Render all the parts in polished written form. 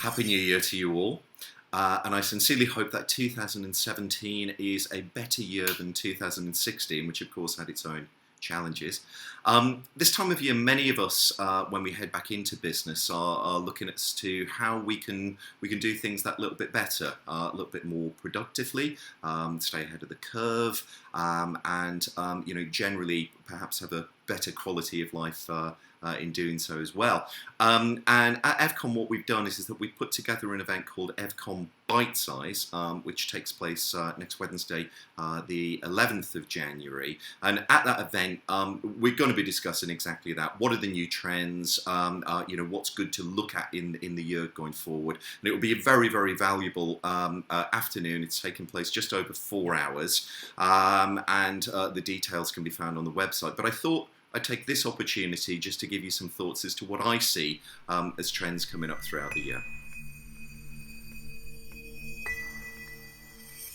Happy New Year to you all. And I sincerely hope that 2017 is a better year than 2016, which of course had its own challenges. This time of year, many of us, when we head back into business, are looking as to how we can do things that little bit better, a little bit more productively, stay ahead of the curve, and generally perhaps have a better quality of life in doing so as well. And at EVCOM, what we've done is that we've put together an event called EVCOM Bite Size, which takes place next Wednesday, the 11th of January. And at that event, we're going to be discussing exactly that. What are the new trends? What's good to look at in the year going forward? And it will be a very, very valuable afternoon. It's taking place just over 4 hours, and the details can be found on the website. But I thought I'd take this opportunity just to give you some thoughts as to what I see as trends coming up throughout the year.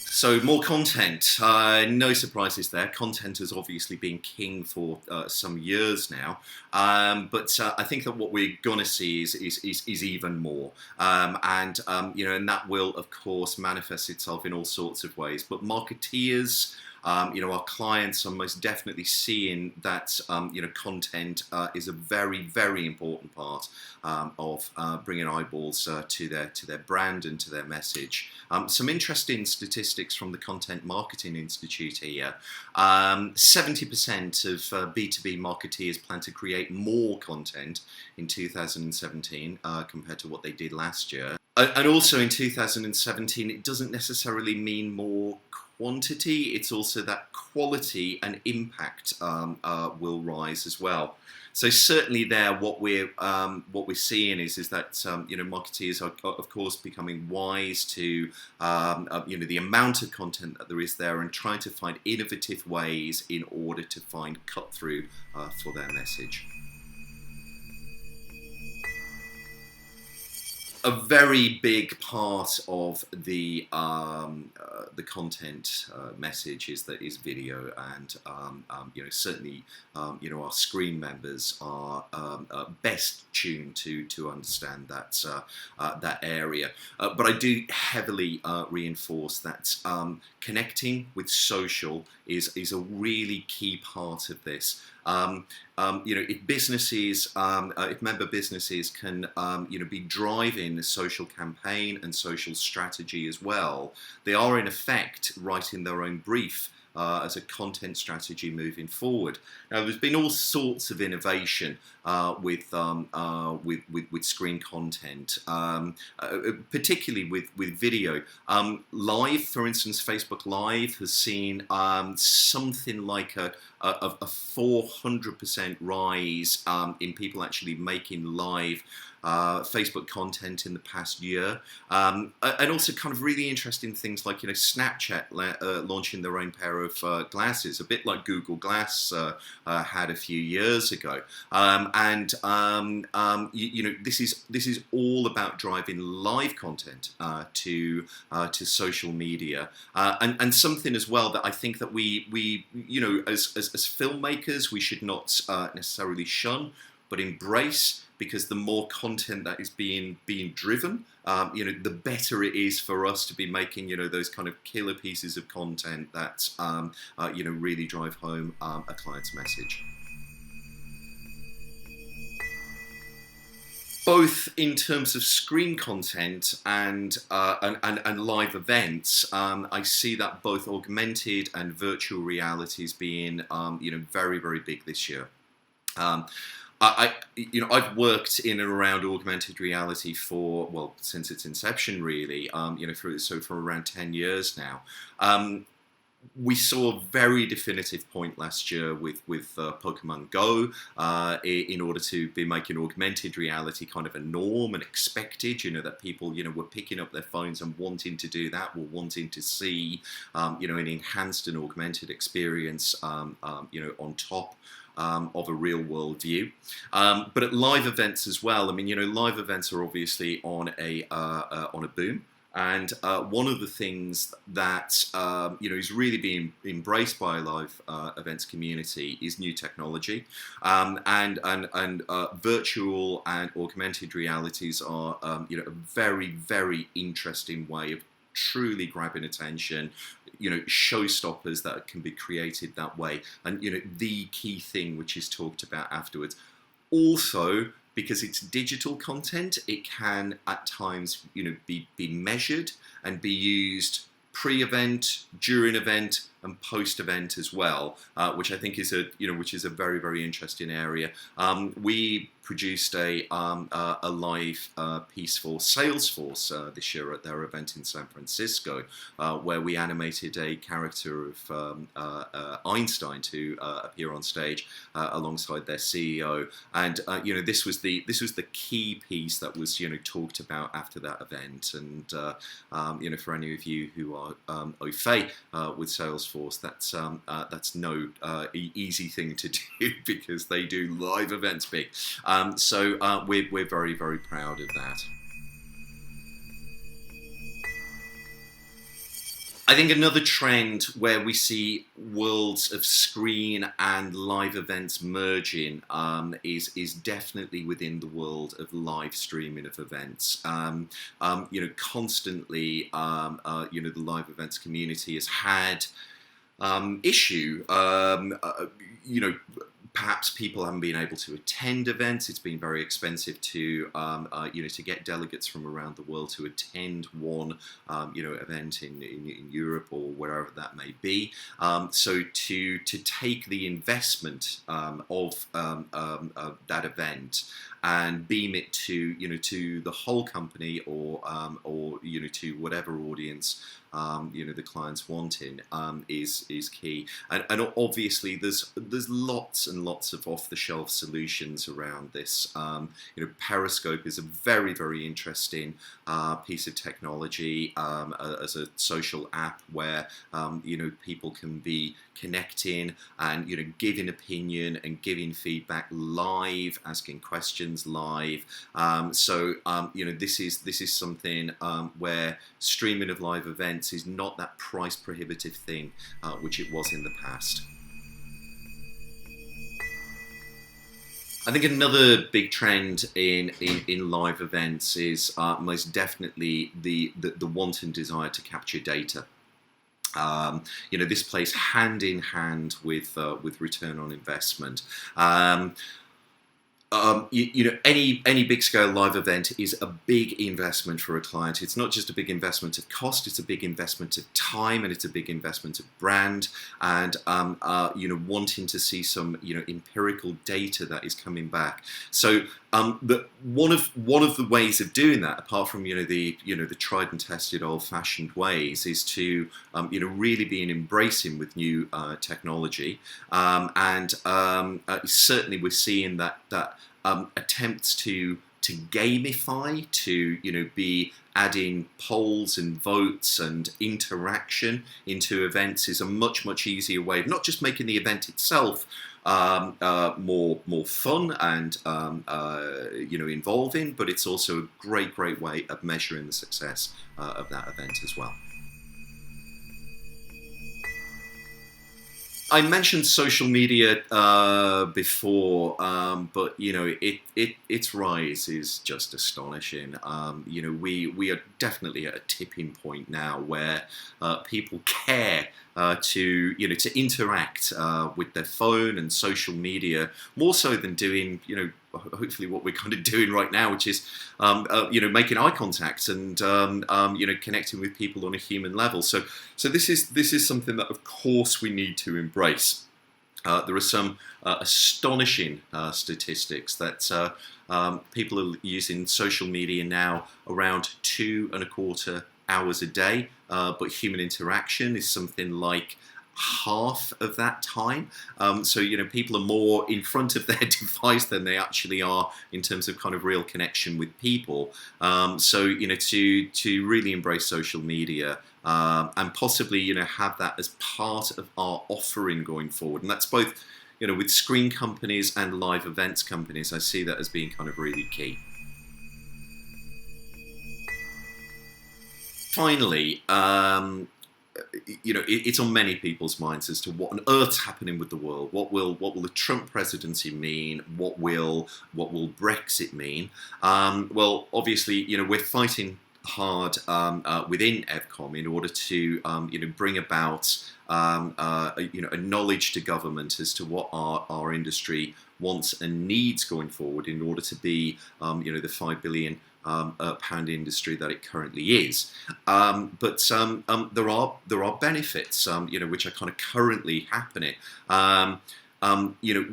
So more content, no surprises there. Content has obviously been king for some years now, but I think that what we're going to see is even more, and that will of course manifest itself in all sorts of ways. But marketeers, our clients are most definitely seeing that content is a very, very important part of bringing eyeballs to their brand and to their message. Some interesting statistics from the Content Marketing Institute here. 70% of B2B marketeers plan to create more content in 2017 compared to what they did last year. And also in 2017, it doesn't necessarily mean more quantity, it's also that quality and impact will rise as well. So certainly there, what we're seeing is that marketeers are of course becoming wise to the amount of content that there is there, and trying to find innovative ways in order to find cut through for their message. A very big part of the content message is video, and certainly our screen members are best tuned to understand that area. But I do heavily reinforce that connecting with social is a really key part of this. If businesses, if member businesses can, be driving a social campaign and social strategy as well, they are in effect writing their own brief as a content strategy moving forward. Now, there's been all sorts of innovation with screen content, particularly with video. Live, for instance, Facebook Live has seen something like a 400% rise in people actually making live Facebook content in the past year, and also kind of really interesting things like Snapchat launching their own pair of glasses, a bit like Google Glass had a few years ago, this is all about driving live content to social media, and something as well that I think that we as filmmakers we should not necessarily shun, but embrace. Because the more content that is being driven, the better it is for us to be making, those kind of killer pieces of content that, really drive home a client's message. Both in terms of screen content and live events, I see that both augmented and virtual realities being, very, very big this year. I've worked in and around augmented reality since its inception, really. For around 10 years now. We saw a very definitive point last year with Pokemon Go, in order to be making augmented reality kind of a norm and expected, that people, were picking up their phones and wanting to do that, were wanting to see, an enhanced and augmented experience, on top of a real world view. But at live events as well, live events are obviously on a boom. And one of the things that is really being embraced by live events community is new technology, and virtual and augmented realities are a very, very interesting way of truly grabbing attention, showstoppers that can be created that way, and the key thing which is talked about afterwards. Also, because it's digital content, it can at times be measured and be used pre-event, during event, and post-event as well, which I think is a very, very interesting area. We produced a live piece for Salesforce this year at their event in San Francisco, where we animated a character of Einstein to appear on stage alongside their CEO, and this was the key piece that was talked about after that event. And for any of you who are au fait with Salesforce, that's no easy thing to do, because they do live events big. So we're very, very proud of that. I think another trend where we see worlds of screen and live events merging is definitely within the world of live streaming of events. Constantly, the live events community has had issue. Perhaps people haven't been able to attend events. It's been very expensive to get delegates from around the world to attend one event in Europe or wherever that may be. So to take the investment of that event and beam it to the whole company or to whatever audience the client's wanting is key. And obviously there's lots and lots of off-the-shelf solutions around this. Periscope is a very, very interesting piece of technology as a social app where people can be connecting and giving opinion and giving feedback live, asking questions live. So this is something where streaming of live events is not that price prohibitive thing which it was in the past. I think another big trend in live events is most definitely the want and desire to capture data. This plays hand in hand with return on investment. Any big scale live event is a big investment for a client. It's not just a big investment of cost, it's a big investment of time, and it's a big investment of brand, and wanting to see some empirical data that is coming back. So one of the ways of doing that, apart from the tried and tested old fashioned ways, is to really be embracing with new technology, and certainly we're seeing that attempts to gamify, to be adding polls and votes and interaction into events is a much easier way of not just making the event itself more fun and involving, but it's also a great way of measuring the success of that event as well. I mentioned social media before, but its rise is just astonishing. We are definitely at a tipping point now where people care to interact with their phone and social media more so than doing hopefully what we're kind of doing right now, which is making eye contact and connecting with people on a human level. So this is something that of course we need to embrace. There are some astonishing statistics that people are using social media now around 2.25 hours a day, but human interaction is something like half of that time. So people are more in front of their device than they actually are in terms of kind of real connection with people. So to really embrace social media and possibly have that as part of our offering going forward, and that's both with screen companies and live events companies. I see that as being kind of really key. Finally, it's on many people's minds as to what on earth's happening with the world. What will the Trump presidency mean? What will Brexit mean? Well, obviously, we're fighting hard within EVCOM in order to bring about a knowledge to government as to what our industry wants and needs going forward in order to be the £5 billion pound industry that it currently is. But there are benefits which are kind of currently happening.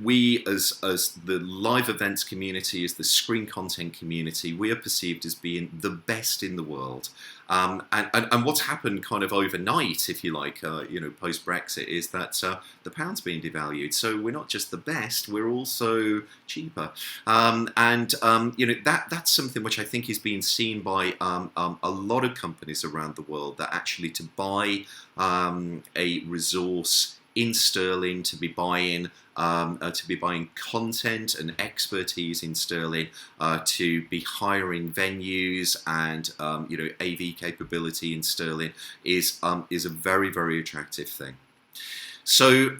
We as the live events community, as the screen content community, we are perceived as being the best in the world. And what's happened kind of overnight, if you like, post Brexit, is that the pound's being devalued. So we're not just the best; we're also cheaper. That's something which I think is being seen by a lot of companies around the world. That actually to buy a resource in sterling, to be buying content and expertise in sterling, to be hiring venues and AV capability in sterling is a very, very attractive thing. So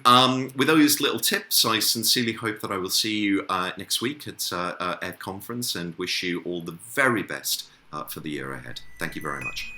with those little tips, I sincerely hope that I will see you next week at Ed Conference, and wish you all the very best for the year ahead. Thank you very much.